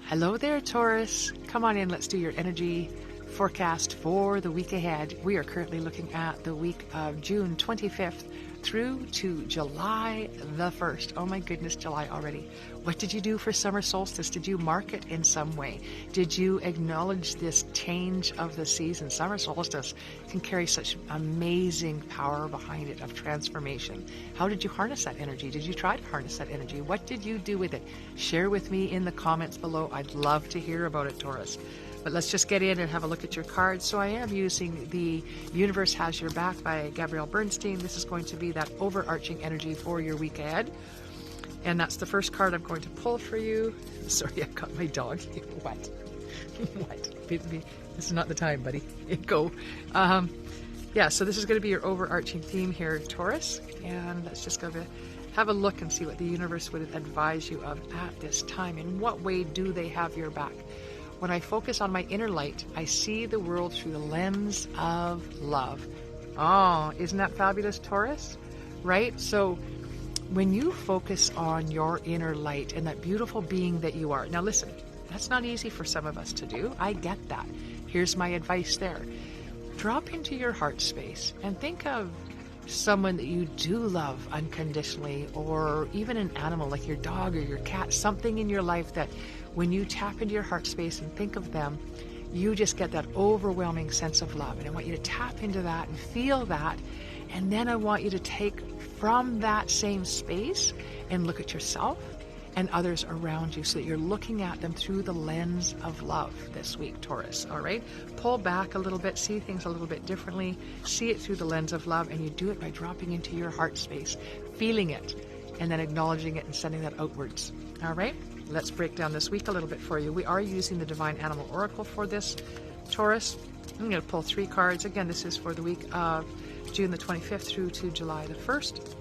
Hello there, Taurus. Come on in, let's do your energy forecast for the week ahead. We are currently looking at the week of June 25th through to July the 1st. Oh my goodness, July already. What did you do for summer solstice? Did you mark it in some way? Did you acknowledge this change of the season? Summer solstice can carry such amazing power behind it of transformation. How did you harness that energy? Did you try to harness that energy? What did you do with it? Share with me in the comments below. I'd love to hear about it, Taurus. But let's just get in and have a look at your cards. So I am using the Universe Has Your Back by Gabrielle Bernstein. This is going to be that overarching energy for your week ahead. And that's the first card I'm going to pull for you. Sorry, I've got my dog. What? What? This is not the time, buddy. Go. Yeah, so this is going to be your overarching theme here, Taurus. And let's just go to have a look and see what the universe would advise you of at this time. In what way do they have your back? When I focus on my inner light, I see the world through the lens of love. Oh, isn't that fabulous, Taurus? Right? So when you focus on your inner light and that beautiful being that you are. Now listen, that's not easy for some of us to do. I get that. Here's my advice there. Drop into your heart space and think of someone that you do love unconditionally, or even an animal like your dog or your cat, something in your life that when you tap into your heart space and think of them, you just get that overwhelming sense of love. And I want you to tap into that and feel that. And then I want you to take from that same space and look at yourself and others around you so that you're looking at them through the lens of love this week, Taurus. All right? Pull back a little bit, see things a little bit differently, see it through the lens of love, and you do it by dropping into your heart space, feeling it, and then acknowledging it and sending that outwards. All right? Let's break down this week a little bit for you. We are using the Divine Animal Oracle for this, Taurus. I'm going to pull 3 cards. Again, this is for the week of June the 25th through to July the 1st,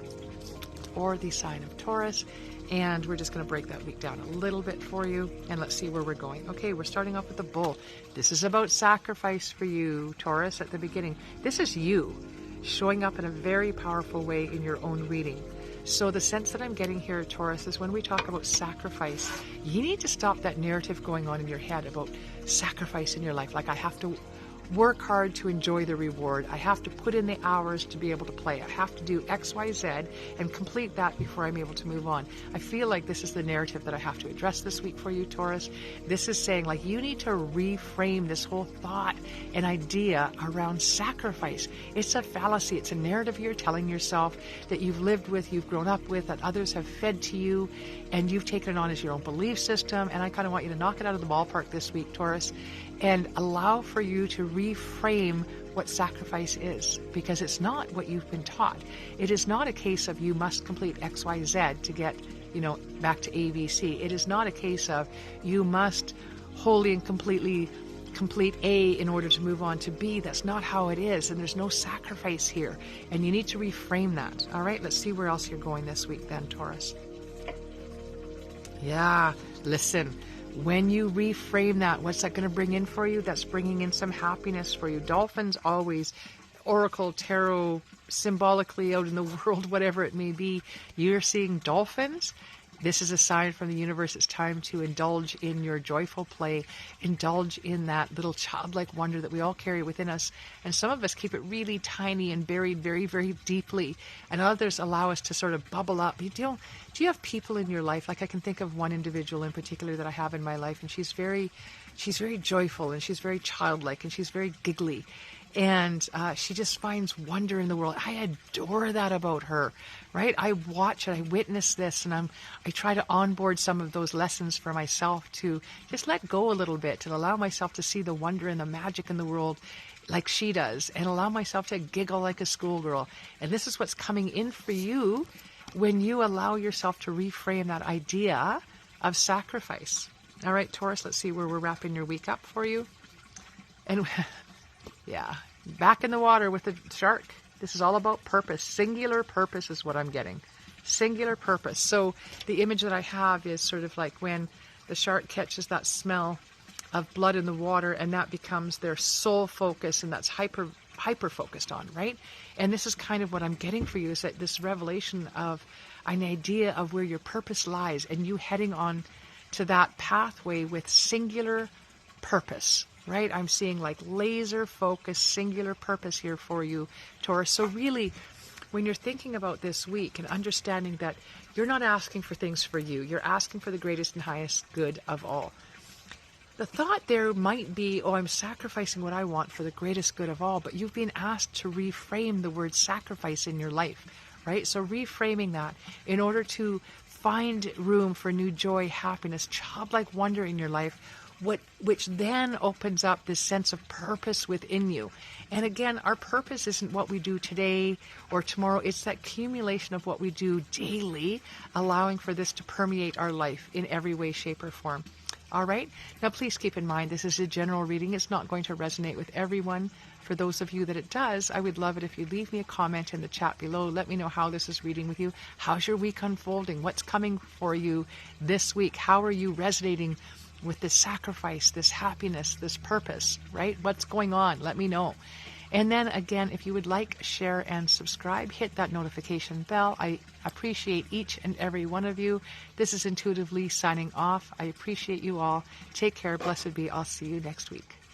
or the sign of Taurus. And we're just going to break that week down a little bit for you, and let's see where we're going. Okay, we're starting off with the Bull. This is about sacrifice for you, Taurus, at the beginning. This is you showing up in a very powerful way in your own reading. So the sense that I'm getting here, Taurus, is when we talk about sacrifice, you need to stop that narrative going on in your head about sacrifice in your life. Like, I have to work hard to enjoy the reward. I have to put in the hours to be able to play. I have to do X, Y, Z and complete that before I'm able to move on. I feel like this is the narrative that I have to address this week for you, Taurus. This is saying, like, you need to reframe this whole thought and idea around sacrifice. It's a fallacy. It's a narrative you're telling yourself that you've lived with, you've grown up with, that others have fed to you, and you've taken it on as your own belief system. And I kind of want you to knock it out of the ballpark this week, Taurus, and allow for you to reframe what sacrifice is, because it's not what you've been taught. It is not a case of you must complete X, Y, Z to get, back to ABC. It is not a case of you must wholly and completely complete A in order to move on to B. That's not how it is, and there's no sacrifice here. And you need to reframe that. All right, let's see where else you're going this week then, Taurus. Yeah, listen. When you reframe that, what's that going to bring in for you? That's bringing in some happiness for you. Dolphins always, oracle, tarot, symbolically out in the world, whatever it may be, you're seeing dolphins. This is a sign from the universe. It's time to indulge in your joyful play, indulge in that little childlike wonder that we all carry within us. And some of us keep it really tiny and buried very, very deeply. And others allow us to sort of bubble up. Do you have people in your life? Like, I can think of one individual in particular that I have in my life, and she's very joyful, and she's very childlike, and she's very giggly. And she just finds wonder in the world. I adore that about her, right? I watch and I witness this, and I try to onboard some of those lessons for myself to just let go a little bit, to allow myself to see the wonder and the magic in the world like she does, and allow myself to giggle like a schoolgirl. And this is what's coming in for you when you allow yourself to reframe that idea of sacrifice. All right, Taurus, let's see where we're wrapping your week up for you. And yeah, back in the water with the shark. This is all about purpose. Singular purpose is what I'm getting. Singular purpose. So the image that I have is sort of like when the shark catches that smell of blood in the water, and that becomes their sole focus, and that's hyper focused on, right? And this is kind of what I'm getting for you, is that this revelation of an idea of where your purpose lies, and you heading on to that pathway with singular purpose, right? I'm seeing like laser focused, singular purpose here for you, Taurus. So really, when you're thinking about this week and understanding that you're not asking for things for you, you're asking for the greatest and highest good of all. The thought there might be, oh, I'm sacrificing what I want for the greatest good of all, but you've been asked to reframe the word sacrifice in your life, right? So reframing that in order to find room for new joy, happiness, childlike wonder in your life, which then opens up this sense of purpose within you. And again, our purpose isn't what we do today or tomorrow. It's that accumulation of what we do daily, allowing for this to permeate our life in every way, shape, or form. All right. Now, please keep in mind, this is a general reading. It's not going to resonate with everyone. For those of you that it does, I would love it if you leave me a comment in the chat below. Let me know how this is reading with you. How's your week unfolding? What's coming for you this week? How are you resonating with this sacrifice, this happiness, this purpose, right? What's going on? Let me know. And then again, if you would like, share, and subscribe, hit that notification bell. I appreciate each and every one of you. This is Intuitively signing off. I appreciate you all. Take care. Blessed be. I'll see you next week.